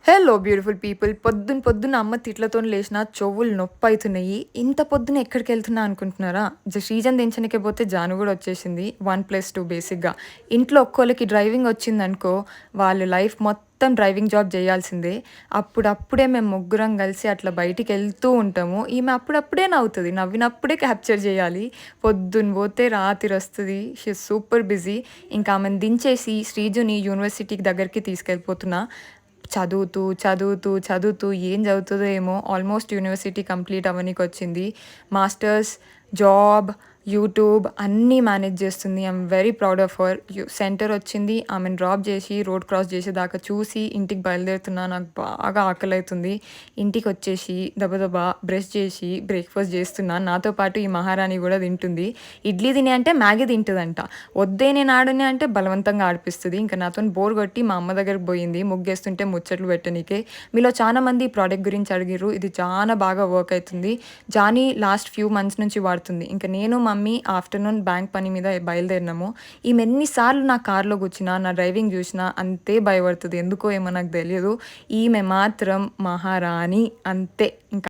Hello beautiful people. పొద్దున్న అమ్మ తిట్లతోని లేషినా చెవులు నొప్పైతున్నాయి. ఇంత పొద్దున ఎక్కడికెళ్తున్నా అనుకుంటున్నారా? శ్రీజని దించనీకే పోతే జాను గూడా వచ్చేసింది. 1+2 బేసిక్‌గా. ఇంట్లో ఒక్కోళ్ళకి డ్రైవింగ్ వచ్చిందనుకో, వాళ్ళు లైఫ్ మొత్తం డ్రైవింగ్ జాబ్ జేయాల్సిందే. అప్పుడప్పుడే మేము ముగ్గురం కలిసి అట్లా బయటికెళ్తూ ఉంటాము. ఈమె అప్పుడప్పుడే నవ్వుతది. నవ్వినప్పుడే క్యాప్చర్ జేయాలి. పొద్దున పోతే రాత్రొస్తది. She is super busy. ఇంకా ఆమెను దించేసి శ్రీజుని యూనివర్సిటీకి దగ్గరికి తీసుకెళ్ళిపోతున్నా. చదువుతూ ఏం చదువుతదో ఏమో ఆల్మోస్ట్ యూనివర్సిటీ కంప్లీట్ అవ్వనీకొచ్చింది. మాస్టర్స్, జాబ్, యూట్యూబ్ అన్నీ మేనేజ్ చేస్తుంది. I'm very proud of her. Centre వచ్చింది. ఆమెను డ్రాప్ చేసి రోడ్ క్రాస్ చేసేదాకా చూసి ఇంటికి బయలుదేరుతున్నా. నాకు బాగా ఆకలైతుంది. ఇంటికొచ్చేసి దబదబా బ్రష్ చేసి బ్రేక్‌ఫాస్ట్ చేస్తున్నా. నాతో పాటు ఈ మహారాణి కూడా తింటుంది. ఇడ్లీ తినే అంటే మ్యాగీ తింటదంట. వద్దే నేను ఆడనే అంటే బలవంతంగా ఆడిపిస్తది. ఇంక నాతోని బోర్ కొట్టి మా అమ్మ దగ్గరికి పోయింది. ముగ్గేస్తుంటే ముచ్చట్లు పెట్టనీకే. మీలో చాలా మంది ఈ ప్రోడక్ట్ గురించి అడిగిర్రు. ఇది చానా బాగా వర్క్ అయితుంది. జానీ లాస్ట్ ఫ్యూ మంత్స్ నుంచి వాడుతుంది. ఇంక నేను, మమ్మీ ఆఫ్టర్‌నూన్ బ్యాంక్ పని మీద బయలుదేరినాము. ఈమె ఎన్ని సార్లు నా కార్‌లో కూర్చున్నా, నా డ్రైవింగ్ చూసినా అంతే భయపడతది. ఎందుకో ఏమో నాకు తెలియదు. ఈమె మాత్రం మహారాణి అంతే. ఇంక